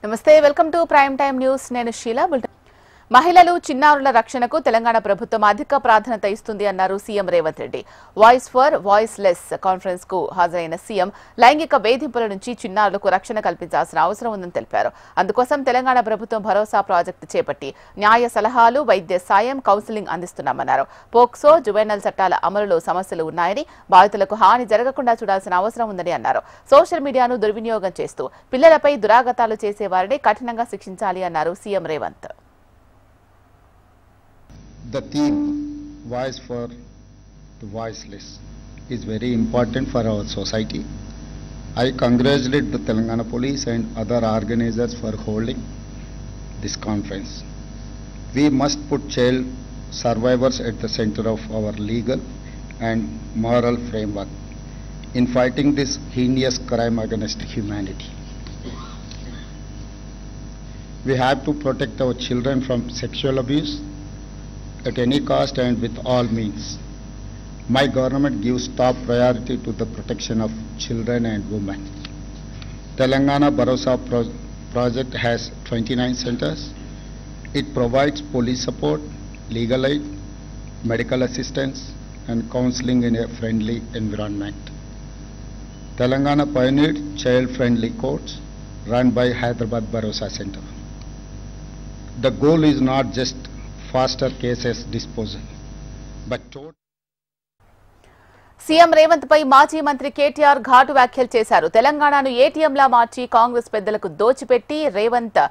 నమస్తే welcome to prime time news నేను షీలా మహిళలు చిన్నారుల రక్షణకు తెలంగాణ ప్రభుత్వం అధిక ప్రాధాన్యత ఇస్తుంది అన్నారు CM Revanth Reddy voice for voice less conference కు హాజరైన సీఎం లైంగిక వేధింపుల నుంచి చిన్నారులకు రక్షణ కల్పించాల్సిన అవసరం ఉందని తెలిపారు అందుకోసం తెలంగాణ ప్రభుత్వం భరోసా ప్రాజెక్టు చేపట్టి న్యాయ సలహాలు వైద్య సాయం కౌన్సిలింగ్ అందిస్తున్నామన్నారు పోక్సో జువెనల్ చట్టాల అమలులో సమస్యలు ఉన్నాయని బాధితులకు హాని జరగకుండా చూడాల్సిన అవసరం ఉందని అన్నారు సోషల్ మీడియాను దుర్వినియోగం చేస్తూ పిల్లలపై దురాగతాలు చేసేవారిని కఠినంగా శిక్షించాలి అన్నారు CM Revanth The theme, Voice for the Voiceless, is very important for our society. I congratulate the Telangana Police and other organizers for holding this conference. We must put child survivors at the center of our legal and moral framework in fighting this heinous crime against humanity. We have to protect our children from sexual abuse at any cost and with all means. My government gives top priority to the protection of children and women. Telangana Bharosa project has 29 centers. It provides police support, legal aid, medical assistance and counseling in a friendly environment. Telangana pioneered child-friendly courts run by Hyderabad Bharosa Center. The goal is not just faster cases disposal, but total. CM Revanth పై మాజీ మంత్రి కేటీఆర్ ఘాటు వ్యాఖ్యలు చేశారు తెలంగాణను ఏటీఎంలా మార్చి కాంగ్రెస్ పెద్దలకు దోచిపెట్టి రేవంత్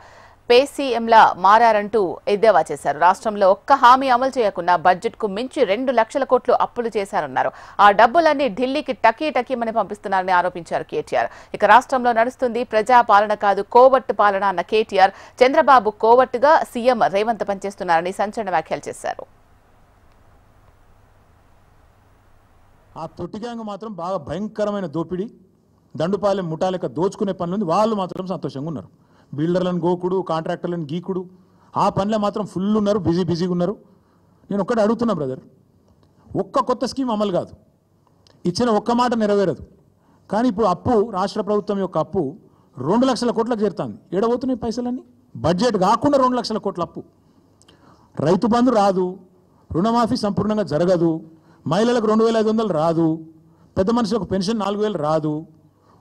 పేసీఎంలా మారారంటూ ఎద్దేవా చేశారు రాష్ట్రంలో ఒక్క హామీ అమలు చేయకుండా బడ్జెట్ కు మించి 2 లక్షల కోట్లు అప్పులు చేశారన్నారు ఆ డబ్బులన్నీ ఢిల్లీకి టకీమని పంపిస్తున్నారని ఆరోపించారు కేటీఆర్ ఇక రాష్ట్రంలో నడుస్తుంది ప్రజా పాలన కాదు కోవట్టు పాలన అన్న కేటీఆర్ చంద్రబాబు కోవట్టుగా సీఎం రేవంత్ పనిచేస్తున్నారని సంచలన వ్యాఖ్యలు చేశారు ఆ తొట్టి గ్యాంగ్ మాత్రం బాగా భయంకరమైన దోపిడీ దండుపాలెం ముఠాలెక్క దోచుకునే పనులుంది వాళ్ళు మాత్రం సంతోషంగా ఉన్నారు బిల్డర్లను గోకుడు కాంట్రాక్టర్లను గీకుడు ఆ పనిలో మాత్రం ఫుల్ ఉన్నారు బిజీగా ఉన్నారు నేను ఒక్కటి అడుగుతున్నా బ్రదర్ ఒక్క కొత్త స్కీమ్ అమలు కాదు ఇచ్చిన ఒక్క మాట నెరవేరదు కానీ ఇప్పుడు అప్పు రాష్ట్ర ప్రభుత్వం యొక్క అప్పు 2 లక్షల కోట్లకు చేరుతుంది ఏడబోతున్నాయి పైసలన్నీ బడ్జెట్ కాకుండా 2 లక్షల కోట్ల అప్పు రైతు బంధు రాదు రుణమాఫీ సంపూర్ణంగా జరగదు మహిళలకు 2500 రాదు పెద్ద మనుషులకు పెన్షన్ 4000 రాదు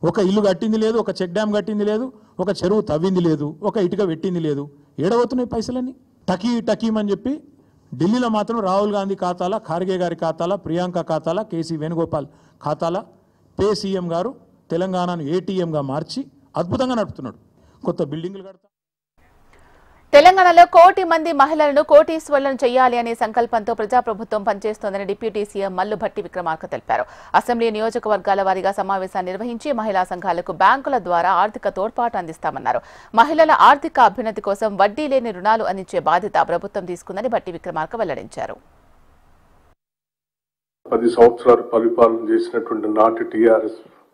ఒక ఇల్లు కట్టింది లేదు ఒక చెక్ డ్యామ్ కట్టింది లేదు ఒక చెరువు తవ్వింది లేదు ఒక ఇటుక పెట్టింది లేదు ఏడవుతున్నాయి పైసలన్నీ టకీమని చెప్పి ఢిల్లీలో మాత్రం రాహుల్ గాంధీ ఖాతాల ఖార్గే గారి ఖాతాల ప్రియాంక ఖాతాల కేసీ వేణుగోపాల్ ఖాతాల సీఎం గారు తెలంగాణను ఏటీఎంగా మార్చి అద్భుతంగా నడుపుతున్నాడు కొత్త బిల్డింగులు కడతా తెలంగాణలో 1 కోటి మంది మహిళలను కోటీశ్వరులను చేయాలి అనే సంకల్పంతో ప్రజాప్రభుత్వం పనిచేస్తోందని డిప్యూటీ సీఎం మల్లు భట్టి విక్రమార్క తెలిపారు అసెంబ్లీ నియోజకవర్గాల వారీగా సమావేశాన్ని నిర్వహించి మహిళా సంఘాలకు బ్యాంకుల ద్వారా ఆర్థిక తోడ్పాటు అందిస్తామన్నారు మహిళల ఆర్థిక అభ్యున్నతి కోసం వడ్డీ లేని రుణాలు అందించే బాధ్యత ప్రభుత్వం తీసుకుందని భట్టి విక్రమార్క వెల్లడించారు 10 సంవత్సరాలు పరిపాలన చేసినటువంటి నాటి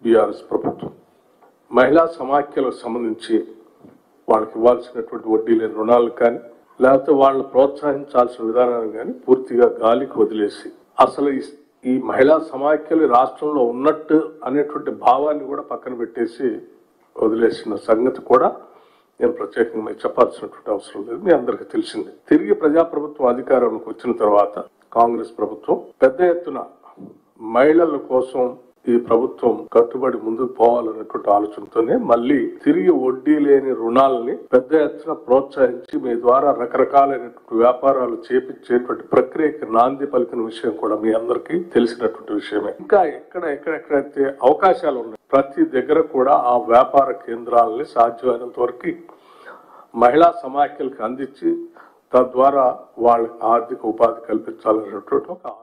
బీఆర్ఎస్ ప్రభుత్వం మహిళా సమాఖ్యలకు సంబంధించి వాళ్ళకి ఇవ్వాల్సినటువంటి వడ్డీ లేని రుణాలు కానీ లేకపోతే వాళ్ళని ప్రోత్సహించాల్సిన విధానాన్ని కానీ పూర్తిగా గాలికి వదిలేసి అసలు ఈ మహిళా సమాఖ్యలు రాష్ట్రంలో ఉన్నట్టు అనేటువంటి భావాన్ని కూడా పక్కన పెట్టేసి వదిలేసిన సంగతి కూడా నేను ప్రత్యేకంగా చెప్పాల్సినటువంటి అవసరం లేదు మీ అందరికీ తెలిసింది తిరిగి ప్రజాప్రభుత్వం అధికారంలోకి వచ్చిన తర్వాత కాంగ్రెస్ ప్రభుత్వం పెద్ద ఎత్తున మహిళల కోసం ఈ ప్రభుత్వం కట్టుబడి ముందుకు పోవాలన్నటువంటి ఆలోచనతోనే మళ్ళీ తిరిగి వడ్డీ లేని రుణాలని పెద్ద ఎత్తున ప్రోత్సహించి మీ ద్వారా రకరకాలైనటువంటి వ్యాపారాలు చేపించేటువంటి ప్రక్రియకి నాంది పలికిన విషయం కూడా మీ అందరికీ తెలిసినటువంటి విషయమే ఇంకా ఎక్కడెక్కడైతే అవకాశాలు ఉన్నాయి ప్రతి దగ్గర కూడా ఆ వ్యాపార కేంద్రాలని సాధ్యమైనంత వరకు మహిళా సమాఖ్యలకు అందించి తద్వారా వాళ్ళకి ఆర్థిక ఉపాధి కల్పించాలనేటువంటి ఒక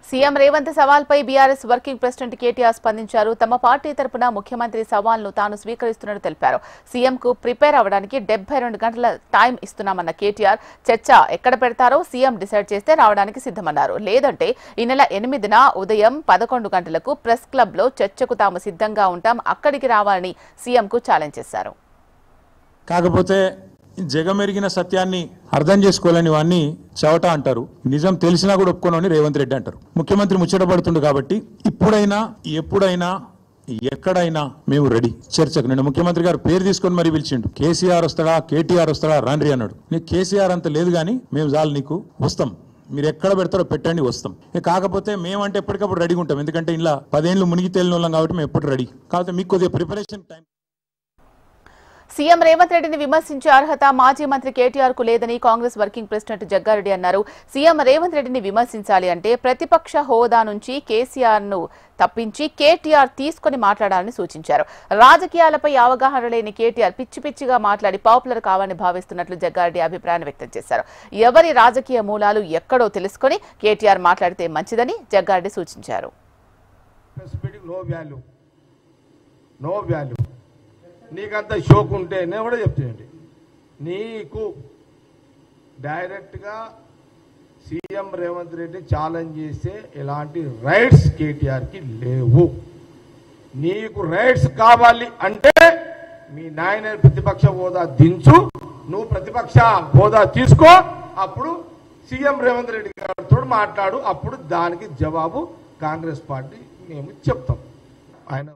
సీఎం రేవంత్ సవాల్పై బీఆర్ఎస్ వర్కింగ్ ప్రెసిడెంట్ కేటీఆర్ స్పందించారు తమ పార్టీ తరపున ముఖ్యమంత్రి సవాల్ను తాను స్వీకరిస్తున్నట్టు తెలిపారు సీఎంకు ప్రిపేర్ అవ్వడానికి 72 గంటల టైం ఇస్తున్నామన్న కేటీఆర్ చర్చ ఎక్కడ పెడతారో సీఎం డిసైడ్ చేస్తే రావడానికి సిద్ధమన్నారు లేదంటే ఈ నెల 8న ఉదయం 11 గంటలకు ప్రెస్ క్లబ్ లో చర్చకు తాము సిద్ధంగా ఉంటాం అక్కడికి రావాలని సీఎంకు ఛాలెంజ్ చేశారు కాకపోతే జగమెరిగిన సత్యాన్ని అర్థం చేసుకోలేని వాడిని చవట అంటారు నిజం తెలిసినా కూడా ఒప్పుకోనని రేవంత్ రెడ్డి అంటారు ముఖ్యమంత్రి ముచ్చటపడుతుండు కాబట్టి ఇప్పుడైనా ఎప్పుడైనా ఎక్కడైనా మేము రెడీ చర్చకు. నేను ముఖ్యమంత్రి గారు పేరు తీసుకొని మరీ పిలిచిండు. కేసీఆర్ వస్తాడా కేటీఆర్ వస్తాడా రాండ్రి అన్నాడు. నీకు కేసీఆర్ అంత లేదు కానీ మేము చాలు నీకు వస్తాం, మీరు ఎక్కడ పెడతారో పెట్టండి వస్తాం. కాకపోతే మేమంటే ఎప్పటికప్పుడు రెడీగా ఉంటాం, ఎందుకంటే ఇలా 10 ఏళ్ళు మునిగి తేలిన వాళ్ళం కాబట్టి మేము ఎప్పుడు రెడీ. కాకపోతే మీకు కొద్దిగా ప్రిపరేషన్ టైం. సీఎం రేవంత్ రెడ్డిని విమర్శించే అర్హత మాజీ మంత్రి కేటీఆర్ కు లేదని కాంగ్రెస్ వర్కింగ్ ప్రెసిడెంట్ జగ్గారెడ్డి అన్నారు. సీఎం రేవంత్ రెడ్డిని విమర్శించాలి అంటే ప్రతిపక్ష హోదా నుంచి కేసీఆర్ ను తప్పించి కేటీఆర్ తీసుకుని మాట్లాడాలని సూచించారు. రాజకీయాలపై అవగాహన లేని కేటీఆర్ పిచ్చి పిచ్చిగా మాట్లాడి పాపులర్ కావాలని భావిస్తున్నట్లు జగ్గారెడ్డి అభిప్రాయాన్ని వ్యక్తం చేశారు. ఎవరి రాజకీయ మూలాలు ఎక్కడో తెలుసుకుని కేటీఆర్ మాట్లాడితే మంచిదని జగ్గారెడ్డి సూచించారు. నీకంత షోక్ ఉంటే నేను కూడా చెప్తానండి, నీకు డైరెక్ట్గా సీఎం రేవంత్ రెడ్డి ఛాలెంజ్ చేసే ఎలాంటి రైట్స్ కేటీఆర్కి లేవు. నీకు రైట్స్ కావాలి అంటే మీ నాయన ప్రతిపక్ష హోదా దించు, నువ్వు ప్రతిపక్ష హోదా తీసుకో, అప్పుడు సీఎం రేవంత్ రెడ్డి గారితో మాట్లాడు, అప్పుడు దానికి జవాబు కాంగ్రెస్ పార్టీ మేము చెప్తాం. ఆయన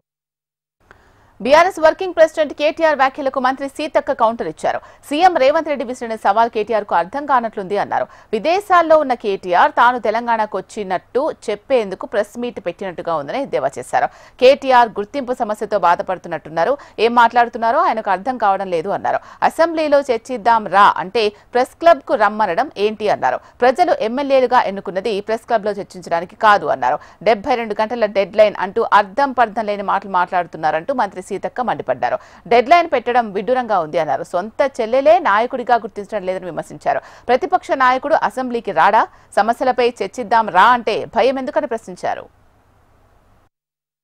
బీఆర్ఎస్ వర్కింగ్ ప్రెసిడెంట్ కేటీఆర్ వ్యాఖ్యలకు మంత్రి సీతక్క కౌంటర్ ఇచ్చారు. సీఎం రేవంత్ రెడ్డి విసిరిన సవాల్ కేటీఆర్ కు అర్థం కానట్లుంది అన్నారు. విదేశాల్లో ఉన్న కేటీఆర్ తాను తెలంగాణకు వచ్చినట్టు చెప్పేందుకు ప్రెస్ మీట్ పెట్టినట్టుగా ఉందని ఎద్దేవా చేశారు. కేటీఆర్ గుర్తింపు సమస్యతో బాధపడుతున్నట్టున్నారు, ఏం మాట్లాడుతున్నారో ఆయనకు అర్థం కావడం లేదు అన్నారు. అసెంబ్లీలో చర్చిద్దాం రా అంటే ప్రెస్ క్లబ్ కు రమ్మనడం ఏంటి అన్నారు. ప్రజలు ఎమ్మెల్యేలుగా ఎన్నుకున్నది ప్రెస్ క్లబ్ లో చర్చించడానికి కాదు అన్నారు. 72 గంటల డెడ్ లైన్ అంటూ అర్థం పర్థం లేని మాటలు మాట్లాడుతున్నారంటూ మంత్రి సీతక్క మండిపడ్డారు. డెడ్ లైన్ పెట్టడం విడ్డూరంగా ఉంది అన్నారు. సొంత చెల్లెలే నాయకుడిగా గుర్తించడం లేదని విమర్శించారు. ప్రతిపక్ష నాయకుడు అసెంబ్లీకి రాడా, సమస్యలపై చర్చిద్దాం రా అంటే భయం ఎందుకని ప్రశ్నించారు.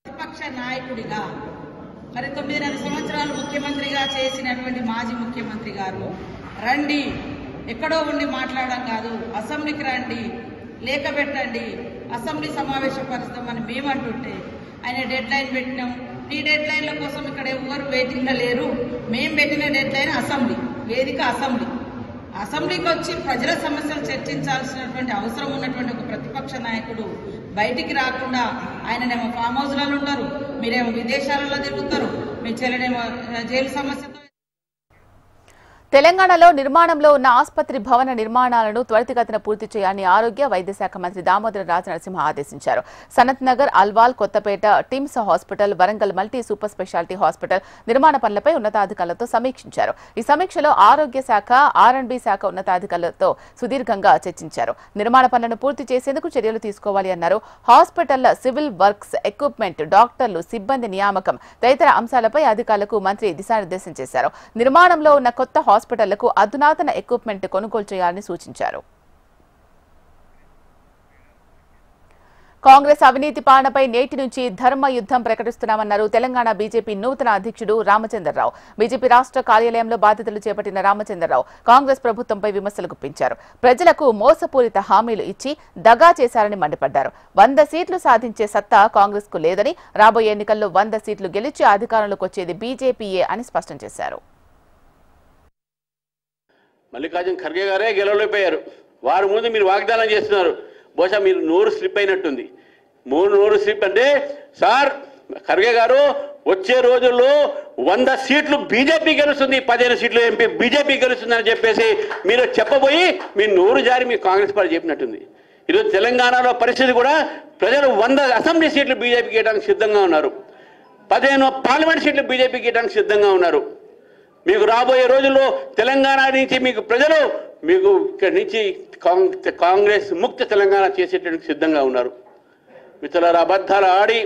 ప్రతిపక్ష నాయకుడిగా మరి 9.5 సంవత్సరాలు ముఖ్యమంత్రిగా చేసినటువంటి మాజీ ముఖ్యమంత్రి గారు రండి, ఎక్కడో ఉండి మాట్లాడడం కాదు, అసెంబ్లీకి రండి, లేఖ పెట్టండి, అసెంబ్లీ సమావేశపరుస్తామని మేమంటుంటే ఆయన డెడ్ లైన్ పెట్టినాం. ఈ డెడ్ లైన్ల కోసం ఇక్కడ ఎవరు వెయిటింగ్ లో లేరు. మేము పెట్టిన డెడ్ లైన్ అసెంబ్లీ వేదిక. అసెంబ్లీకి వచ్చి ప్రజల సమస్యలు చర్చించాల్సినటువంటి అవసరం ఉన్నటువంటి ఒక ప్రతిపక్ష నాయకుడు బయటికి రాకుండా ఆయననేమో ఫామ్ హౌస్లలో ఉంటారు, మీరేమో విదేశాలలో తిరుగుతారు, మీ చెల్లెనేమో జైలు సమస్యతో. తెలంగాణలో నిర్మాణంలో ఉన్న ఆసుపత్రి భవన నిర్మాణాలను త్వరితగతిన పూర్తి చేయాలని ఆరోగ్య వైద్య శాఖ మంత్రి దామోదర రాజనరసింహ ఆదేశించారు. Sanath Nagar, Alwal, Kothapet TIMS hospital, Warangal multi super speciality hospital నిర్మాణ పనులపై ఉన్నతాధికారులతో సమీక్షించారు. ఈ సమీక్షలో ఆరోగ్య శాఖ, R&B శాఖ ఉన్నతాధికారులతో సుదీర్ఘంగా చర్చించారు. నిర్మాణ పనులను పూర్తి చేసేందుకు చర్యలు తీసుకోవాలి అన్నారు. హాస్పిటల్ల సివిల్ వర్క్స్, ఎక్విప్మెంట్, డాక్టర్లు, సిబ్బంది నియామకం తదితర అంశాలపై అధికారులకు మంత్రి దిశానిర్దేశం చేశారు. నిర్మాణంలో ఉన్న కొత్త హాస్పిటళ్లకు అధునాతన ఎక్విప్మెంట్ కొనుగోలు చేయాలని సూచించారు. కాంగ్రెస్ అవినీతి పాలనపై నేటి నుంచి ధర్మ యుద్ధం ప్రకటిస్తున్నామన్నారు తెలంగాణ బీజేపీ నూతన అధ్యక్షుడు రామచంద్రరావు. బీజేపీ రాష్ట్ర కార్యాలయంలో బాధ్యతలు చేపట్టిన రామచంద్రరావు కాంగ్రెస్ ప్రభుత్వంపై విమర్శలు గుప్పించారు. ప్రజలకు మోసపూరిత హామీలు ఇచ్చి దగా చేశారని మండిపడ్డారు. 100 సీట్లు సాధించే సత్తా కాంగ్రెస్ కు లేదని, రాబోయే ఎన్నికల్లో 100 సీట్లు గెలిచి అధికారంలోకి వచ్చేది బీజేపీయే అని స్పష్టం చేశారు. మల్లికార్జున ఖర్గే గారే గెలవలేకపోయారు. వారి ముందు మీరు వాగ్దానం చేస్తున్నారు. బహుశా మీరు నోరు స్లిప్ అయినట్టుంది. నోరు స్లిప్ అంటే సార్ ఖర్గే గారు వచ్చే రోజుల్లో 100 సీట్లు బీజేపీ గెలుస్తుంది, 15 సీట్లు ఎంపీ బీజేపీ గెలుస్తుందని చెప్పేసి మీరు చెప్పబోయి మీ నోరు జారి మీ కాంగ్రెస్ పార్టీ చెప్పినట్టుంది. ఈరోజు తెలంగాణలో పరిస్థితి కూడా ప్రజలు 100 అసెంబ్లీ సీట్లు బీజేపీకి ఇవ్వడానికి సిద్ధంగా ఉన్నారు, 15 పార్లమెంట్ సీట్లు బీజేపీకి ఇవ్వడానికి సిద్ధంగా ఉన్నారు. మీకు రాబోయే రోజుల్లో తెలంగాణ నుంచి మీకు ప్రజలు మీకు ఇక్కడి నుంచి కాంగ్రెస్ ముక్త తెలంగాణ చేసేటందుకు సిద్ధంగా ఉన్నారు. మిత్రులారా, అబద్ధాలు ఆడి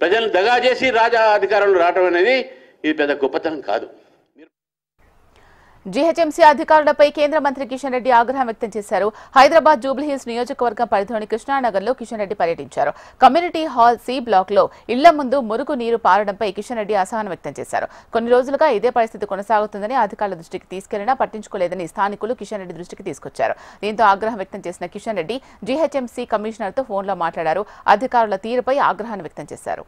ప్రజలను దగా చేసి రాజా అధికారంలో రావడం అనేది ఇది పెద్ద గొప్పతనం కాదు. జీహెచ్ఎంసీ అధికారులపై కేంద్ర మంత్రి కిషన్ రెడ్డి ఆగ్రహం వ్యక్తం చేశారు. హైదరాబాద్ జూబ్లీహిల్స్ నియోజకవర్గం పరిధిలోని కృష్ణానగర్లో కిషన్ రెడ్డి పర్యటించారు. కమ్యూనిటీ హాల్ C బ్లాక్ లో ఇళ్ల ముందు మురుగు నీరు పారడంపై కిషన్ రెడ్డి అసహనం వ్యక్తం చేశారు. కొన్ని రోజులుగా ఇదే పరిస్థితి కొనసాగుతుందని అధికారుల దృష్టికి తీసుకెళ్లినా పట్టించుకోలేదని స్థానికులు కిషన్ రెడ్డి దృష్టికి తీసుకొచ్చారు. దీంతో ఆగ్రహం వ్యక్తం చేసిన కిషన్ రెడ్డి జీహెచ్ఎంసీ కమిషనర్తో ఫోన్లో మాట్లాడారు. అధికారుల తీరుపై ఆగ్రహాన్ని వ్యక్తం చేశారు.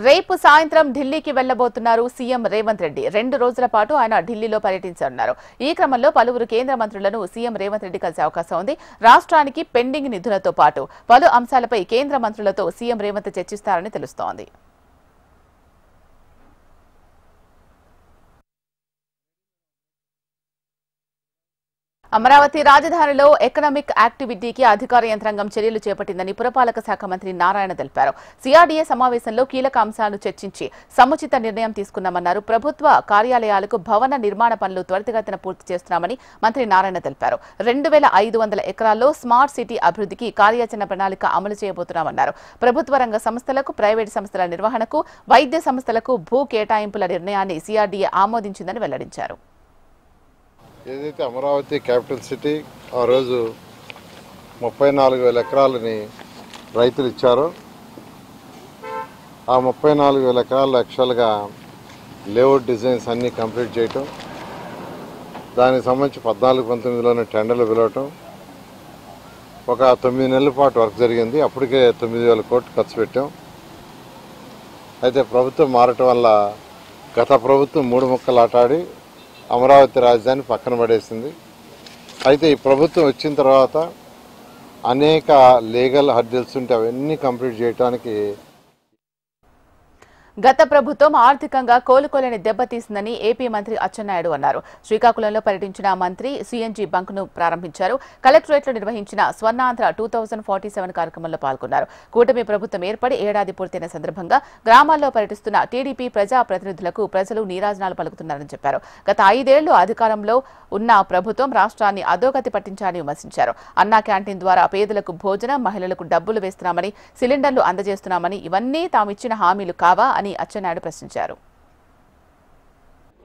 రేపు సాయంత్రం ఢిల్లీకి వెళ్లబోతున్నారు సీఎం రేవంత్ రెడ్డి. 2 రోజుల పాటు ఆయన ఢిల్లీలో పర్యటించనున్నారు. ఈ క్రమంలో పలువురు కేంద్ర మంత్రులను సీఎం రేవంత్ రెడ్డి కలిసే అవకాశం ఉంది. రాష్ట్రానికి పెండింగ్ నిధులతో పాటు పలు అంశాలపై కేంద్ర మంత్రులతో సీఎం రేవంత్ చర్చిస్తారని తెలుస్తోంది. అమరావతి రాజధానిలో ఎకనామిక్ యాక్టివిటీకి అధికార యంత్రాంగం చర్యలు చేపట్టిందని పురపాలక శాఖ మంత్రి నారాయణ తెలిపారు. సిఆర్డీఏ సమావేశంలో కీలక అంశాలను చర్చించి సముచిత నిర్ణయం తీసుకున్నామన్నారు. ప్రభుత్వ కార్యాలయాలకు భవన నిర్మాణ పనులు త్వరితగతిన పూర్తి చేస్తున్నామని మంత్రి నారాయణ తెలిపారు. 2500 ఎకరాల్లో స్మార్ట్ సిటీ అభివృద్ధికి కార్యాచరణ ప్రణాళిక అమలు చేయబోతున్నామన్నారు. ప్రభుత్వ రంగ సంస్థలకు, ప్రైవేటు సంస్థల నిర్వహణకు, వైద్య సంస్థలకు భూ కేటాయింపుల నిర్ణయాన్ని సిఆర్డీఏ ఆమోదించిందని వెల్లడించారు. ఏదైతే అమరావతి క్యాపిటల్ సిటీ ఆ రోజు 34,000 ఎకరాలని రైతులు ఇచ్చారో ఆ 34,000 ఎకరాలు యాక్చువల్గా లేఅవుట్ డిజైన్స్ అన్నీ కంప్లీట్ చేయటం, దానికి సంబంధించి 14-19లోనే టెండర్లు పిలవటం, ఒక 9 నెలల పాటు వర్క్ జరిగింది. అప్పటికే 9,000 కోట్లు ఖర్చు పెట్టాం. అయితే ప్రభుత్వం మారటం వల్ల గత ప్రభుత్వం 3 ముక్కలు ఆటాడి అమరావతి రాజధాని పక్కన పడేసింది. అయితే ఈ ప్రభుత్వం వచ్చిన తర్వాత అనేక లీగల్ హర్డిల్స్ ఉంటే అవన్నీ కంప్లీట్ చేయడానికి గత ప్రభుత్వం ఆర్థికంగా కోలుకోలేని దెబ్బతీసిందని ఏపీ మంత్రి అచ్చెన్నాయుడు అన్నారు. శ్రీకాకుళంలో పర్యటించిన మంత్రి సీఎన్జీ బంక్ ను ప్రారంభించారు. కలెక్టరేట్లో నిర్వహించిన స్వర్ణాంధ్ర 2047 కార్యక్రమంలో పాల్గొన్నారు. కూటమి ప్రభుత్వం ఏర్పడి ఏడాది పూర్తయిన సందర్భంగా గ్రామాల్లో పర్యటిస్తున్న టీడీపీ ప్రజా ప్రతినిధులకు ప్రజలు నీరాజనాలు పలుకుతున్నారని చెప్పారు. గత 5 ఏళ్లు అధికారంలో ఉన్న ప్రభుత్వం రాష్ట్రాన్ని అధోగతి పట్టించాలని విమర్శించారు. అన్నా క్యాంటీన్ ద్వారా పేదలకు భోజనం, మహిళలకు డబ్బులు వేస్తున్నామని, సిలిండర్లు అందజేస్తున్నామని, ఇవన్నీ తామిచ్చిన హామీలు కావా అని అచ్చెన్నాయుడు ప్రశ్నించారు.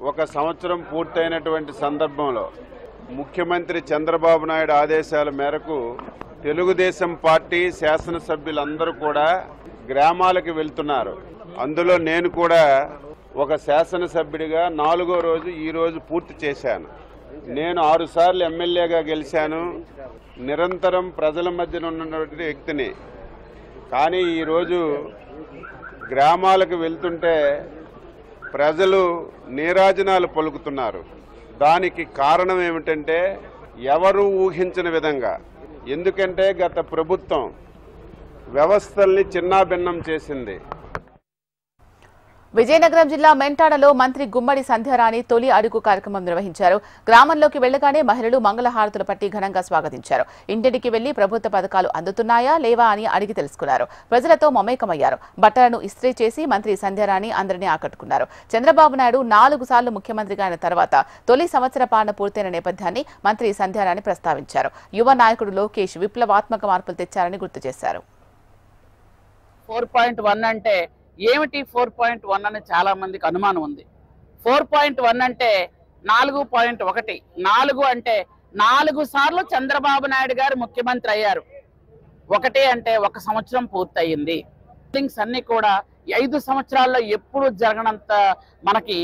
1 సంవత్సరం పూర్తయినటువంటి సందర్భంలో ముఖ్యమంత్రి చంద్రబాబు నాయుడు ఆదేశాల మేరకు తెలుగుదేశం పార్టీ శాసనసభ్యులందరూ కూడా గ్రామాలకు వెళ్తున్నారు. అందులో నేను కూడా ఒక శాసనసభ్యుడిగా 4వ రోజు ఈ రోజు పూర్తి చేశాను. నేను 6 సార్లు ఎమ్మెల్యేగా గెలిచాను. నిరంతరం ప్రజల మధ్యన ఉన్నటువంటి వ్యక్తిని. కానీ ఈరోజు గ్రామాలకు వెళ్తుంటే ప్రజలు నీరాజనాలు పలుకుతున్నారు. దానికి కారణం ఏమిటంటే ఎవరు ఊహించిన విధంగా, ఎందుకంటే గత ప్రభుత్వం వ్యవస్థల్ని చిన్నాభిన్నం చేసింది. విజయనగరం జిల్లా మెంటాడలో మంత్రి గుమ్మడి సంధ్యారాణి తొలి అడుగు కార్యక్రమం నిర్వహించారు. గ్రామంలోకి వెళ్లగానే మహిళలు మంగళహారతులు పట్టి ఘనంగా స్వాగతించారు. ఇంటింటికి వెళ్లి ప్రభుత్వ పథకాలు అందుతున్నాయా లేవా అని అడిగి తెలుసుకున్నారు. ప్రజలతో మమేకమయ్యారు. బట్టలను ఇస్త్రీ చేసి మంత్రి సంధ్యారాణి అందరినీ ఆకట్టుకున్నారు. చంద్రబాబు నాయుడు 4 సార్లు ముఖ్యమంత్రిగా అయిన తర్వాత తొలి సంవత్సర పాలన పూర్తయిన నేపథ్యాన్ని మంత్రి సంధ్యారాణి ప్రస్తావించారు. యువ నాయకుడు లోకేష్ విప్లవాత్మక మార్పులు తెచ్చారని గుర్తు చేశారు. 4.1 అంటే ఏమిటి? 4.1 అని చాలా మందికి అనుమానం ఉంది. 4.1 అంటే 4.1. 4 అంటే 4 సార్లు చంద్రబాబు నాయుడు గారు ముఖ్యమంత్రి అయ్యారు. 1 అంటే 1 సంవత్సరం పూర్తయింది. థింగ్స్ అన్ని కూడా 5 సంవత్సరాల్లో ఎప్పుడు జరగనంత మనకి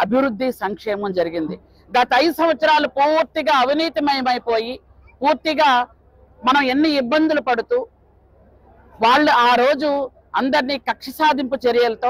అభివృద్ధి, సంక్షేమం జరిగింది. గత 5 సంవత్సరాలు పూర్తిగా అవినీతిమయమైపోయి పూర్తిగా మనం ఎన్ని ఇబ్బందులు పడుతూ వాళ్ళు ఆ రోజు అందరినీ కక్ష సాధింపు చర్యలతో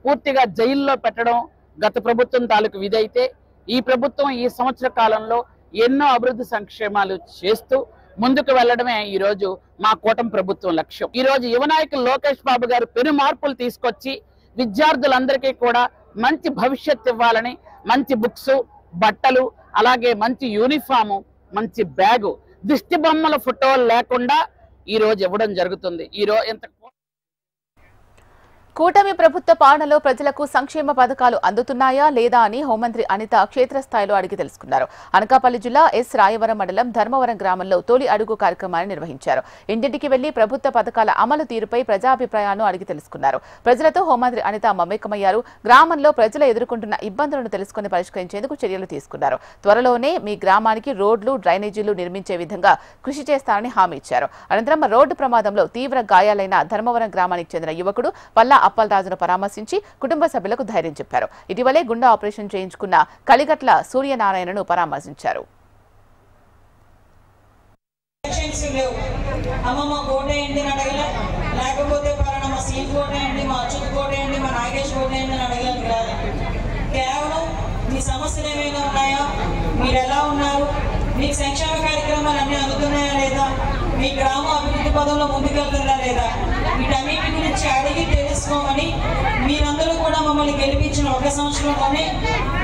పూర్తిగా జైల్లో పెట్టడం గత ప్రభుత్వం తాలూకు విధైతే, ఈ ప్రభుత్వం ఈ సంవత్సర కాలంలో ఎన్నో అభివృద్ధి సంక్షేమాలు చేస్తూ ముందుకు వెళ్లడమే ఈ రోజు మా కూటమి ప్రభుత్వం లక్ష్యం. ఈ రోజు యువ నాయకులు లోకేష్ బాబు గారు పెను మార్పులు తీసుకొచ్చి విద్యార్థులందరికీ కూడా మంచి భవిష్యత్తు ఇవ్వాలని మంచి బుక్స్, బట్టలు, అలాగే మంచి యూనిఫాము, మంచి బ్యాగు, దిష్టి బొమ్మల ఫోటోలు లేకుండా ఈ రోజు ఇవ్వడం జరుగుతుంది. ఈ రోజు కూటమి ప్రభుత్వ పాలనలో ప్రజలకు సంక్షేమ పథకాలు అందుతున్నాయా లేదా అని హోంమంత్రి అనిత క్షేత్రస్థాయిలో అడిగి తెలుసుకున్నారు. అనకాపల్లి జిల్లా ఎస్ రాయవరం మండలం ధర్మవరం గ్రామంలో తొలి అడుగు కార్యక్రమాన్ని నిర్వహించారు. ఇంటింటికి వెళ్లి ప్రభుత్వ పథకాల అమలు తీరుపై ప్రజాభిప్రాయాలను అడిగి తెలుసుకున్నారు. ప్రజలతో హోంమంత్రి అనిత మమేకమయ్యారు. గ్రామంలో ప్రజలు ఎదుర్కొంటున్న ఇబ్బందులను తెలుసుకుని పరిష్కరించేందుకు చర్యలు తీసుకున్నారు. త్వరలోనే మీ గ్రామానికి రోడ్లు, డ్రైనేజీలు నిర్మించే విధంగా కృషి చేస్తారని హామీ ఇచ్చారు. అనంతరం రోడ్డు ప్రమాదంలో తీవ్ర గాయాలైన ధర్మవరం గ్రామానికి చెందిన యువకుడు పల్లా అప్పలరాజును పరామర్శించి కుటుంబ సభ్యులకు ధైర్యం చెప్పారు. ఇటీవలే గుండె ఆపరేషన్ చేయించుకున్న కలిగట్ల సూర్యనారాయణను పరామర్శించారు. అమ్మమ్మ కోట ఏంటి అడగలే, లేకపోతే పలానా మా సీన్ కోట ఏంటి, మా అచ్చుత్ కోట ఏంటి, మన మీ సమస్యలు ఏమైనా ఉన్నాయా, మీరు ఎలా ఉన్నారు, మీకు సంక్షేమ కార్యక్రమాలు అన్నీ అందుతున్నాయా లేదా, మీ గ్రామం అభివృద్ధి పదంలో ముందుకెళ్తుందా లేదా, వీటన్నిటి గురించి అడిగి తెలుసుకోమని మీరందరూ కూడా మమ్మల్ని గెలిపించిన 1 సంవత్సరంలోనే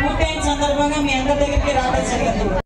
పూర్తయిన సందర్భంగా మీ అందరి దగ్గరికి రావడం జరిగింది.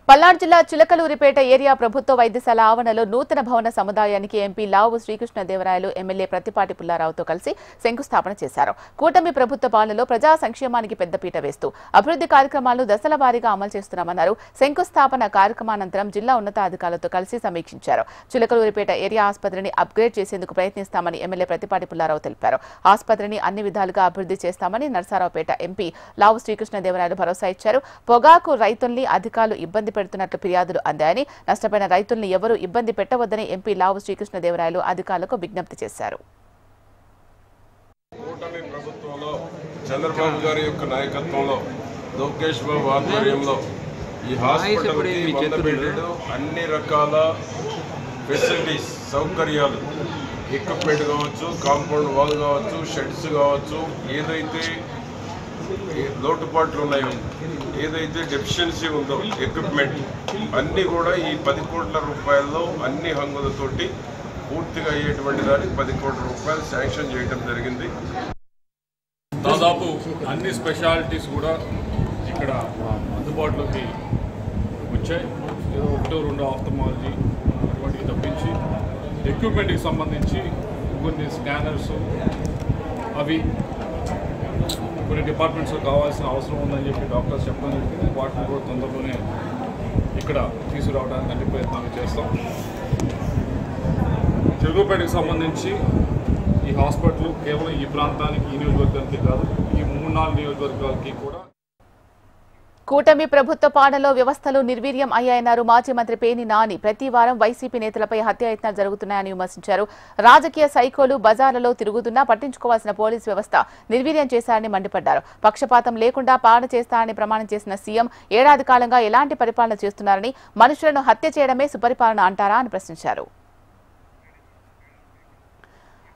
పల్నాడు జిల్లా చిలకలూరిపేట ఏరియా ప్రభుత్వ వైద్యశాల ఆవరణలో నూతన భవన సముదాయానికి ఎంపీ లావు శ్రీకృష్ణదేవరాయలు ఎమ్మెల్యే ప్రతిపాటి పుల్లారావుతో కలిసి శంకుస్థాపన చేశారు. కూటమి ప్రభుత్వ పాలనలో ప్రజా సంక్షేమానికి పెద్దపీట వేస్తూ అభివృద్ధి కార్యక్రమాలను దశల వారీగా అమలు చేస్తున్నామన్నారు. శంకుస్థాపన కార్యక్రమానంతరం జిల్లా ఉన్నతాధికారులతో కలిసి సమీక్షించారు. చిలకలూరిపేట ఏరియా ఆసుపత్రిని అప్గ్రేడ్ చేసేందుకు ప్రయత్నిస్తామని ఎమ్మెల్యే ప్రతిపాటి పుల్లారావు తెలిపారు. ఆసుపత్రిని అన్ని విధాలుగా అభివృద్ధి చేస్తామని నర్సారావుపేట ఎంపీ లావు శ్రీకృష్ణదేవరాయలు భరోసా ఇచ్చారు. పొగాకు రైతుల్ని అధికారులు ఇబ్బంది పెడుతున్నట్లు ఫిర్యాదులు అందాయని, నష్టపోయిన రైతుల్ని ఎవరూ ఇబ్బంది పెట్టవద్దని ఎంపీ లావు శ్రీకృష్ణదేవరాయలు అధికారులకు విజ్ఞప్తి చేశారు. కూటమి ప్రభుత్వంలో చంద్రబాబు గారి యొక్క నాయకత్వంలో లోకేష్ బాబు ఆధ్వర్యంలో ఈ హాస్పిటల్కి 100 బెడ్లు అన్ని రకాల ఫెసిలిటీస్ సౌకర్యాలు, ఎక్విప్మెంట్ కావచ్చు, కాంపౌండ్ వాల్ కావచ్చు, షెడ్స్ కావచ్చు, ఏదైతే లోటుపాట్లు ఉన్నాయో, ఏదైతే డెఫిషియన్సీ ఉందో ఎక్విప్మెంట్ అన్నీ కూడా ఈ 10 కోట్ల రూపాయల్లో అన్ని హంగులతోటి పూర్తిగా అయ్యేటువంటి దానికి 10 కోట్ల రూపాయలు శాంక్షన్ చేయడం జరిగింది. దాదాపు అన్ని స్పెషాలిటీస్ కూడా ఇక్కడ అందుబాటులోకి వచ్చాయి. ఏదో 1-2 ఆఫ్థమాలజీ అటువంటివి తప్పించి ఎక్విప్మెంట్కి సంబంధించి కొన్ని స్కానర్స్ అవి కొన్ని డిపార్ట్మెంట్స్లో కావాల్సిన అవసరం ఉందని చెప్పి డాక్టర్స్ చెప్పడం జరిగింది. వాటిని కూడా తొందరలోనే ఇక్కడ తీసుకురావడానికి అన్ని ప్రయత్నాలు చేస్తాం. చిలుకూరుపేటకి సంబంధించి ఈ హాస్పిటల్ కేవలం ఈ ప్రాంతానికి, ఈ నియోజకవర్గానికి కాదు, ఈ 3-4 నియోజకవర్గాలకి కూడా. కూటమి ప్రభుత్వ పాలనలో వ్యవస్థలు నిర్వీర్యం అయ్యాయన్నారు మాజీ మంత్రి పేర్ని నాని. ప్రతి వారం వైసీపీ నేతలపై హత్యాయత్నాలు జరుగుతున్నాయని విమర్శించారు. రాజకీయ సైకోలు బజార్లలో తిరుగుతున్నా పట్టించుకోవాల్సిన పోలీసు వ్యవస్థ నిర్వీర్యం చేశారని మండిపడ్డారు. పక్షపాతం లేకుండా పాలన చేస్తారని ప్రమాణం చేసిన సీఎం ఏడాది కాలంగా ఎలాంటి పరిపాలన చేస్తున్నారని, మనుషులను హత్య చేయడమే సుపరిపాలన అంటారా అని ప్రశ్నించారు.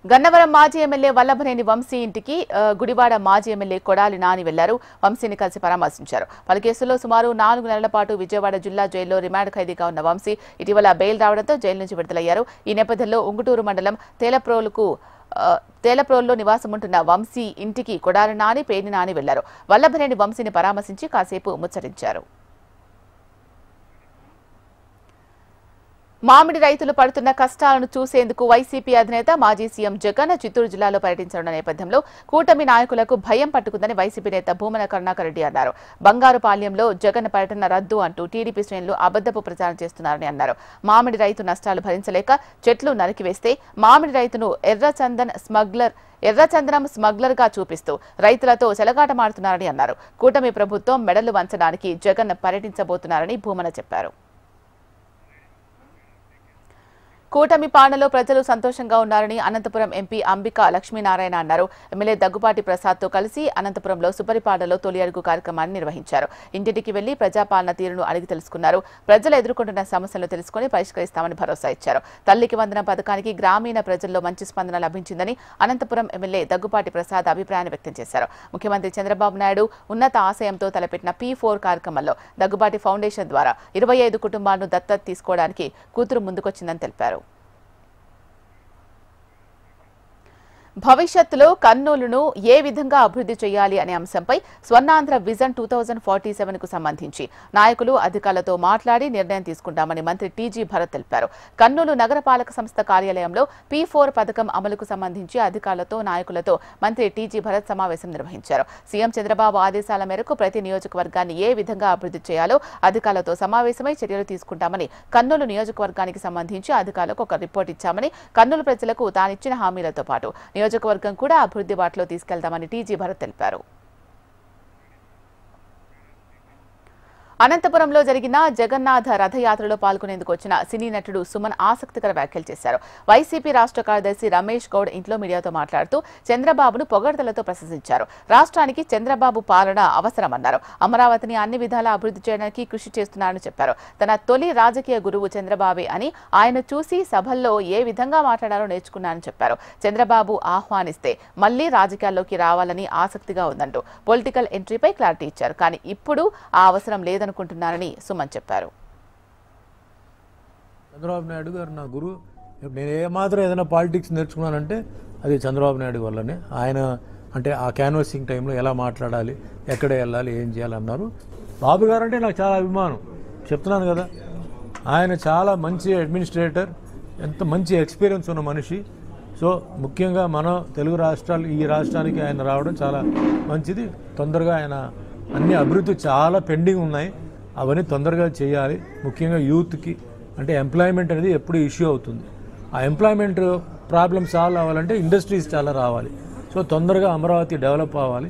గన్నవరం మాజీ ఎమ్మెల్యే వల్లభనేని వంశీ ఇంటికి గుడివాడ మాజీ ఎమ్మెల్యే కొడాలి నాని వెళ్లారు. వంశీని కలిసి పరామర్శించారు. పలు కేసుల్లో సుమారు 4 నెలల పాటు విజయవాడ జిల్లా జైల్లో రిమాండ్ ఖైదీగా ఉన్న వంశీ ఇటీవల బెయిల్ రావడంతో జైలు నుంచి విడుదలయ్యారు. ఈ నేపథ్యంలో ఉంగుటూరు మండలం తేలప్రోలులో నివాసముంటున్న వంశీ ఇంటికి కొడాలి నాని, పేర్ని నాని వెళ్లారు. వల్లభనేని వంశీని పరామర్శించి కాసేపు ముచ్చరించారు. మామిడి రైతులు పడుతున్న కష్టాలను చూసేందుకు వైసీపీ అధినేత మాజీ సీఎం జగన్ చిత్తూరు జిల్లాలో పర్యటించనున్న నేపథ్యంలో కూటమి నాయకులకు భయం పట్టుకుందని వైసీపీ నేత భూమన కరుణాకర్ రెడ్డి అన్నారు. బంగారుపాళ్యంలో జగన్ పర్యటన రద్దు అంటూ టీడీపీ శ్రేణులు అబద్దపు ప్రచారం చేస్తున్నారని అన్నారు. మామిడి రైతు నష్టాలు భరించలేక చెట్లు నరికివేస్తే మామిడి రైతును ఎర్రచందనం స్మగ్లర్ గా చూపిస్తూ రైతులతో చెలగాటమాడుతున్నారని అన్నారు. కూటమి ప్రభుత్వం మెడలు వంచడానికి జగన్ పర్యటించబోతున్నారని భూమన చెప్పారు. కూటమి పాలనలో ప్రజలు సంతోషంగా ఉన్నారని అనంతపురం ఎంపీ అంబికా లక్ష్మీనారాయణ అన్నారు. ఎమ్మెల్యే దగ్గుపాటి ప్రసాద్తో కలిసి అనంతపురంలో సుపరిపాలనలో తొలి అడుగు కార్యక్రమాన్ని నిర్వహించారు. ఇంటింటికి వెళ్లి ప్రజాపాలన తీరును అడిగి తెలుసుకున్నారు. ప్రజలు ఎదుర్కొంటున్న సమస్యలను తెలుసుకుని పరిష్కరిస్తామని భరోసా ఇచ్చారు. తల్లికి వందనం పథకానికి గ్రామీణ ప్రజల్లో మంచి స్పందన లభించిందని అనంతపురం ఎమ్మెల్యే దగ్గుపాటి ప్రసాద్ అభిప్రాయాన్ని వ్యక్తం చేశారు. ముఖ్యమంత్రి చంద్రబాబు నాయుడు ఉన్నత ఆశయంతో తలపెట్టిన P4 కార్యక్రమంలో దగ్గుబాటి ఫౌండేషన్ ద్వారా 25 కుటుంబాలను దత్తత తీసుకోవడానికి కూతురు ముందుకొచ్చిందని తెలిపారు. భవిష్యత్తులో కర్నూలును ఏ విధంగా అభివృద్ధి చేయాలి అనే అంశంపై స్వర్ణాంధ్ర విజన్ 2047కు సంబంధించి నాయకులు అధికారులతో మాట్లాడి నిర్ణయం తీసుకుంటామని మంత్రి టీజీ భరత్ తెలిపారు. కర్నూలు నగరపాలక సంస్థ కార్యాలయంలో P4 పథకం అమలుకు సంబంధించి అధికారులతో నాయకులతో మంత్రి టీజీ భరత్ సమావేశం నిర్వహించారు. సీఎం చంద్రబాబు ఆదేశాల మేరకు ప్రతి నియోజకవర్గాన్ని ఏ విధంగా అభివృద్ధి చేయాలో అధికారులతో సమావేశమై చర్యలు తీసుకుంటామని, కర్నూలు నియోజకవర్గానికి సంబంధించి అధికారులకు ఒక రిపోర్ట్ ఇచ్చామని, కర్నూలు ప్రజలకు తానిచ్చిన హామీలతో పాటు నియోజకవర్గం కూడా అభివృద్ధి బాటలో తీసుకెళ్తామని టీజీ భరత్ తెలిపారు. అనంతపురంలో జరిగిన జగన్నాథ రథయాత్రలో పాల్గొనేందుకు వచ్చిన సినీ నటుడు సుమన్ ఆసక్తికర వ్యాఖ్యలు చేశారు. వైసీపీ రాష్ట్ర కార్యదర్శి రమేష్ గౌడ్ ఇంట్లో మీడియాతో మాట్లాడుతూ చంద్రబాబును పొగడ్తలతో ప్రశంసించారు. రాష్ట్రానికి చంద్రబాబు పాలన అవసరమన్నారు. అమరావతిని అన్ని విధాలా అభివృద్ధి చేయడానికి కృషి చేస్తున్నారని చెప్పారు. తన తొలి రాజకీయ గురువు చంద్రబాబే అని, ఆయన చూసి సభల్లో ఏ విధంగా మాట్లాడారో నేర్చుకున్నారని చెప్పారు. చంద్రబాబు ఆహ్వానిస్తే మళ్లీ రాజకీయాల్లోకి రావాలని ఆసక్తిగా ఉందంటూ పొలిటికల్ ఎంట్రీపై క్లారిటీ ఇచ్చారు. కానీ ఇప్పుడు ఆ అవసరం లేదనుకుంటున్నారని సుమన్ చెప్పారు. చంద్రబాబు నాయుడు గారు నా గురువు. నేను ఏమాత్రం ఏదైనా పాలిటిక్స్ నేర్చుకున్నానంటే అది చంద్రబాబు నాయుడు వల్లనే. ఆయన అంటే ఆ క్యాన్వాసింగ్ టైంలో ఎలా మాట్లాడాలి, ఎక్కడ వెళ్ళాలి, ఏం చేయాలన్నారు. బాబు గారు అంటే నాకు చాలా అభిమానం, చెప్తున్నాను కదా. ఆయన చాలా మంచి అడ్మినిస్ట్రేటర్, ఎంత మంచి ఎక్స్పీరియన్స్ ఉన్న మనిషి. సో ముఖ్యంగా మన తెలుగు రాష్ట్రాలు, ఈ రాష్ట్రానికి ఆయన రావడం చాలా మంచిది. తొందరగా ఆయన అన్ని అభివృద్ధి చాలా పెండింగ్ ఉన్నాయి, అవన్నీ తొందరగా చేయాలి. ముఖ్యంగా యూత్కి అంటే ఎంప్లాయ్మెంట్ అనేది ఎప్పుడు ఇష్యూ అవుతుంది. ఆ ఎంప్లాయ్మెంట్ ప్రాబ్లమ్ సాల్వ్ అవ్వాలంటే ఇండస్ట్రీస్ చాలా రావాలి. సో తొందరగా అమరావతి డెవలప్ అవ్వాలి.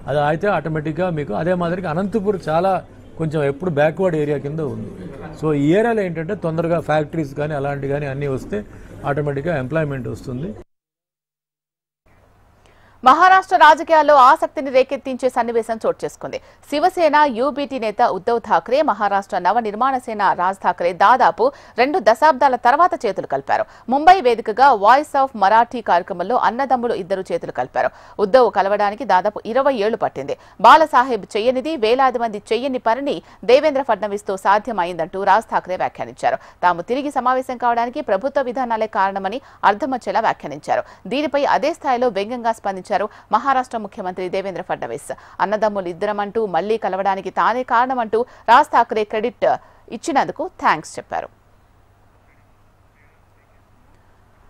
అది అయితే ఆటోమేటిక్గా మీకు అదే మాదిరిగా అనంతపూర్ చాలా కొంచెం ఎప్పుడు బ్యాక్వర్డ్ ఏరియా కింద ఉంది. సో ఈ ఏరియాలో ఏంటంటే తొందరగా ఫ్యాక్టరీస్ కానీ అలాంటివి కానీ అన్నీ వస్తే ఆటోమేటిక్గా ఎంప్లాయ్మెంట్ వస్తుంది. మహారాష్ట్ర రాజకీయాల్లో ఆసక్తిని రేకెత్తించే సన్నివేశం చోటు చేసుకుంది. శివసేన యూబీటీ నేత ఉద్దవ్ ఠాక్రే, మహారాష్ట్ర నవ నిర్మాణ సేన రాజ్ ఠాక్రే దాదాపు 2 దశాబ్దాల తర్వాత చేతులు కలిపారు. ముంబై వేదికగా వాయిస్ ఆఫ్ మరాఠీ కార్యక్రమంలో అన్నదమ్ములు ఇద్దరు చేతులు కలిపారు. ఉద్దవ్ కలవడానికి దాదాపు 20 ఏళ్లు పట్టింది. బాలసాహెబ్ చెయ్యనిది, వేలాది మంది చెయ్యని పనిని దేవేంద్ర ఫడ్నవీస్ తో సాధ్యమైందంటూ రాజ్ ఠాక్రే వ్యాఖ్యానించారు. తాము తిరిగి సమావేశం కావడానికి ప్రభుత్వ విధానాలే కారణమని అర్థమొచ్చేలా వ్యాఖ్యానించారు. దీనిపై అదే స్థాయిలో వ్యంగ్యంగా స్పందించారు మహారాష్ట్ర ముఖ్యమంత్రి దేవేంద్ర ఫడ్నవీస్. అన్నదమ్ములు ఇద్దరమంటూ మళ్లీ కలవడానికి తానే కారణమంటూ రాజ్ ఠాక్రే క్రెడిట్ ఇచ్చినందుకు థ్యాంక్స్ చెప్పారు.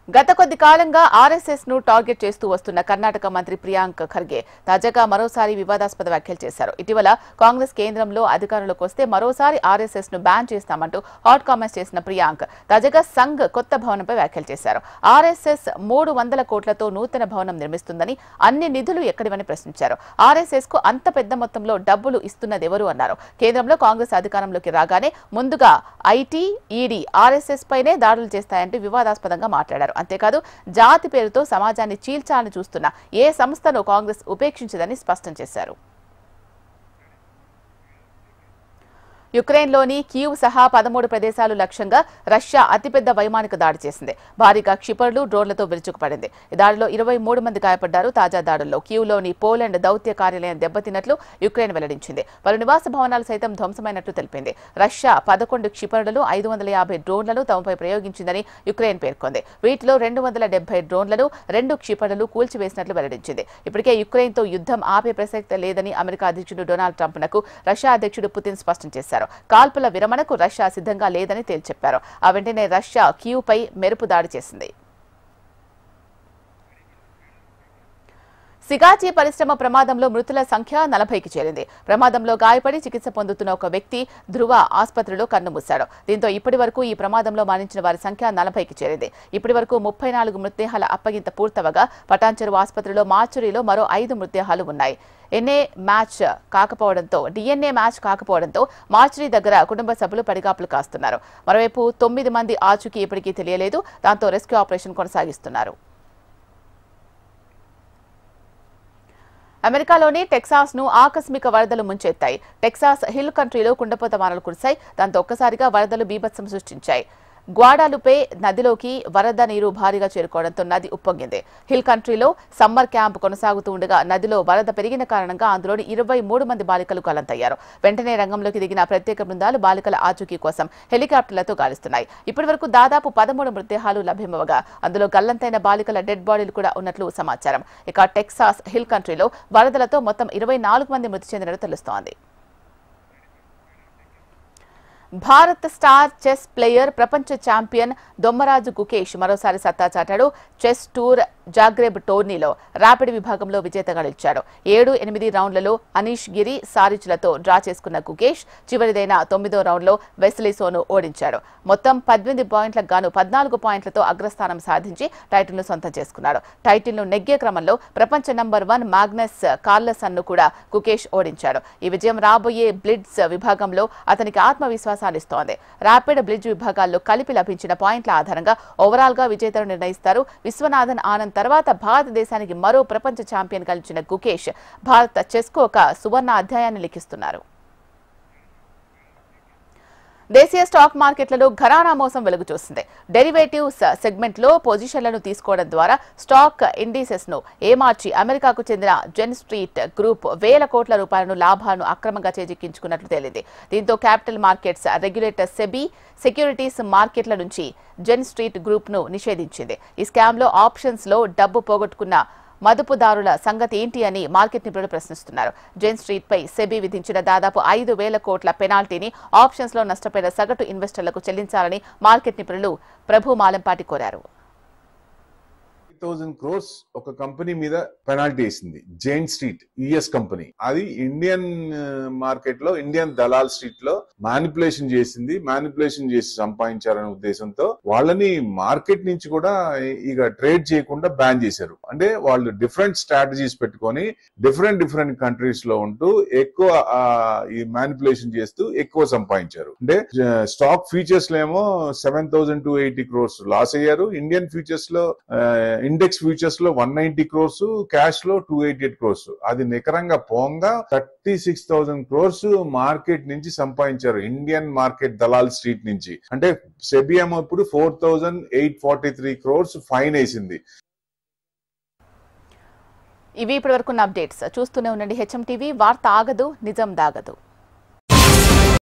గత కొద్ది కాలంగా ఆర్ఎస్ఎస్ ను టార్గెట్ చేస్తూ వస్తున్న కర్ణాటక మంత్రి ప్రియాంక్ ఖర్గే తాజాగా మరోసారి వివాదాస్పద వ్యాఖ్యలు చేశారు. ఇటీవల కాంగ్రెస్ కేంద్రంలో అధికారంలోకి వస్తే మరోసారి ఆర్ఎస్ఎస్ ను బ్యాన్ చేస్తామంటూ హాట్ కామెంట్స్ చేసిన ప్రియాంక్ తాజాగా సంఘ్ కొత్త భవనంపై వ్యాఖ్యలు చేశారు. ఆర్ఎస్ఎస్ 300 కోట్లతో నూతన భవనం నిర్మిస్తుందని, అన్ని నిధులు ఎక్కడివని ప్రశ్నించారు. ఆర్ఎస్ఎస్ కు అంత పెద్ద మొత్తంలో డబ్బులు ఇస్తున్నదెవరు అన్నారు. కేంద్రంలో కాంగ్రెస్ అధికారంలోకి రాగానే ముందుగా ఐటీ, ఈడీ ఆర్ఎస్ఎస్ పైనే దాడులు చేస్తాయంటూ వివాదాస్పదంగా మాట్లాడారు. అంతేకాదు జాతి పేరుతో సమాజాన్ని చీల్చాలని చూస్తున్న ఏ సంస్థను కాంగ్రెస్ ఉపేక్షించదని స్పష్టం చేశారు. యుక్రెయిన్లోని కీవ్ సహా 13 ప్రదేశాలు లక్ష్యంగా రష్యా అతిపెద్ద వైమానిక దాడి చేసింది. భారీగా క్షిపణులు, డ్రోన్లతో విరుచుకుపడింది. ఈ దాడిలో 23 మంది గాయపడ్డారు. తాజా దాడుల్లో కీవ్లోని పోలాండ్ దౌత్య కార్యాలయం దెబ్బతిన్నట్లు యుక్రెయిన్ వెల్లడించింది. పలు నివాస భవనాలు సైతం ధ్వంసమైనట్లు తెలిపింది. రష్యా 11 క్షిపణులను, 550 డ్రోన్లను తమపై ప్రయోగించిందని యుక్రెయిన్ పేర్కొంది. వీటిలో 270 డ్రోన్లను, 2 క్షిపణులు కూల్చివేసినట్లు వెల్లడించింది. ఇప్పటికే యుక్రెయిన్తో యుద్ధం ఆపే ప్రసక్తి లేదని అమెరికా అధ్యక్షుడు డొనాల్డ్ ట్రంప్నకు రష్యా అధ్యక్షుడు పుతిన్ స్పష్టం చేశారు. కాల్పుల విరమణకు రష్యా సిద్ధంగా లేదని తేల్చెప్పారు. ఆ వెంటనే రష్యా కీవ్పై మెరుపు దాడి చేసింది. సిగాచి పరిశ్రమ ప్రమాదంలో మృతుల సంఖ్య 40కి చేరింది. ప్రమాదంలో గాయపడి చికిత్స పొందుతున్న ఒక వ్యక్తి ధృవ ఆసుపత్రిలో కన్నుమూశాడు. దీంతో ఇప్పటి వరకు ఈ ప్రమాదంలో మరణించిన వారి సంఖ్య 40కి చేరింది. ఇప్పటి వరకు 34 మృతదేహాల అప్పగింత పూర్తవగా పటాన్చెరువు ఆసుపత్రిలో మార్చురీలో మరో 5 మృతదేహాలు ఉన్నాయి. డిఎన్ఏ మ్యాచ్ కాకపోవడంతో మార్చురీ దగ్గర కుటుంబ సభ్యులు పడిగాపులు కాస్తున్నారు. మరోవైపు 9 మంది ఆచూకీ ఇప్పటికీ తెలియలేదు. దాంతో రెస్క్యూ ఆపరేషన్ కొనసాగిస్తున్నారు. అమెరికాలోని టెక్సాస్ ను ఆకస్మిక వరదలు ముంచెత్తాయి. టెక్సాస్ హిల్ కంట్రీలో కుండపోత వానలు కురిశాయి. దాంతో ఒక్కసారిగా వరదలు బీభత్సం సృష్టించాయి. గ్వాడాలుపే నదిలోకి వరద నీరు భారీగా చేరుకోవడంతో నది ఉప్పొంగింది. హిల్ కంట్రీలో సమ్మర్ క్యాంప్ కొనసాగుతూ ఉండగా నదిలో వరద పెరిగిన కారణంగా అందులోని 23 మంది బాలికలు గల్లంతయ్యారు. వెంటనే రంగంలోకి దిగిన ప్రత్యేక బృందాలు బాలికల ఆచూకీ కోసం హెలికాప్టర్లతో గాలిస్తున్నాయి. ఇప్పటి వరకు దాదాపు 13 మృతదేహాలు లభ్యమవగా అందులో గల్లంతైన బాలికల డెడ్ బాడీలు కూడా ఉన్నట్లు సమాచారం. ఇక టెక్సాస్ హిల్ కంట్రీలో వరదలతో మొత్తం 24 మంది మృతి చెందినట్టు తెలుస్తోంది. భారత్ స్టార్ చెస్ ప్లేయర్, ప్రపంచ ఛాంపియన్ దొమ్మరాజు గుకేష్ మరోసారి సత్తా చాటాడు. చెస్ టూర్ జాగ్రెబ్ టోర్నీలో ర్యాపిడ్ విభాగంలో విజేతగా నిలిచాడు. 7-8 రౌండ్లలో అనీష్ గిరి, సారిచ్లతో డ్రా చేసుకున్న గుకేష్ చివరిదైన 9వ రౌండ్లో వెస్లీసోను ఓడించాడు. మొత్తం 18 పాయింట్లకు గాను 14 పాయింట్లతో అగ్రస్థానం సాధించి టైటిల్ను సొంతం చేసుకున్నాడు. టైటిల్ను నెగ్గే క్రమంలో ప్రపంచ నంబర్ 1 మాగ్నస్ కార్లసన్ను కూడా గుకేష్ ఓడించాడు. ఈ విజయం రాబోయే బ్లిడ్జ్ విభాగంలో అతనికి ఆత్మవిశ్వాసాన్నిస్తోంది. ర్యాపిడ్ బ్లిడ్జ్ విభాగాల్లో కలిపి లభించిన పాయింట్ల ఆధారంగా ఓవరాల్ గా విజేతను నిర్ణయిస్తారు. విశ్వనాథన్ ఆనంద్ తర్వాత భారతదేశానికి మరో ప్రపంచ ఛాంపియన్ కలిసిన గుకేష్ భారత చెస్కు ఒక సువర్ణ అధ్యాయాన్ని లిఖిస్తున్నారు. దేశీయ స్టాక్ మార్కెట్లలో ఘరానా మోసం వెలుగు చూస్తుంది. డెరివేటివ్స్ సెగ్మెంట్ లో పొజిషన్లను తీసుకోవడం ద్వారా స్టాక్ ఇండిసెస్ ను ఏమార్చి అమెరికాకు చెందిన జెన్ స్ట్రీట్ గ్రూప్ వేల కోట్ల రూపాయలను లాభాలను అక్రమంగా చేజిక్కించుకున్నట్లు తేలింది. దీంతో capital markets regulator SEBI securities మార్కెట్ల నుంచి జెన్ స్ట్రీట్ గ్రూప్ ను నిషేధించింది. ఈ స్కామ్ లో ఆప్షన్స్ లో డబ్బు పోగొట్టుకున్న మదుపుదారుల సంగతి ఏంటి అని మార్కెట్ నిపుణులు ప్రశ్నిస్తున్నారు. జెన్ స్ట్రీట్ పై సెబీ విధించిన దాదాపు 5,000 కోట్ల పెనాల్టీని ఆప్షన్స్ లో నష్టపోయిన సగటు ఇన్వెస్టర్లకు చెల్లించాలని మార్కెట్ నిపుణులు ప్రభు మాలంపాటి కోరారు. 8,000 crores ఒక కంపెనీ మీద పెనాల్టీ వేసింది. జైన్ స్ట్రీట్ యుఎస్ కంపెనీ, అది ఇండియన్ మార్కెట్ లో ఇండియన్ దలాల్ స్ట్రీట్ లో మ్యానిపులేషన్ చేసి సంపాదించారనే ఉద్దేశంతో వాళ్ళని మార్కెట్ నుంచి కూడా ఇక ట్రేడ్ చేయకుండా బ్యాన్ చేశారు. అంటే వాళ్ళు డిఫరెంట్ స్ట్రాటజీస్ పెట్టుకొని డిఫరెంట్ కంట్రీస్ లో ఉంటూ ఎక్కువ ఈ మ్యానిపులేషన్ చేస్తూ ఎక్కువ సంపాదించారు. అంటే స్టాక్ ఫ్యూచర్స్ లో ఏమో 7,280 crores లాస్ అయ్యారు. ఇండియన్ ఫ్యూచర్స్ లో ఇండెక్స్ ఫ్యూచర్స్ లో 190 crores, క్యాష్ లో 288 crores. అది నికరంగా పోంగా 36,000 crores మార్కెట్ నుంచి సంపాదించారు, ఇండియన్ మార్కెట్ దలాల్ స్ట్రీట్ నుంచి. అంటే సెబీ ఏమో ఇప్పుడు 4,843 crores ఫైన్ వేసింది. ఇవి ఇప్పటి వరకున్న అప్డేట్స్. చూస్తూనే ఉండండి హెచ్ఎం టీవీ. వార్త ఆగదు, నిజం దాగదు.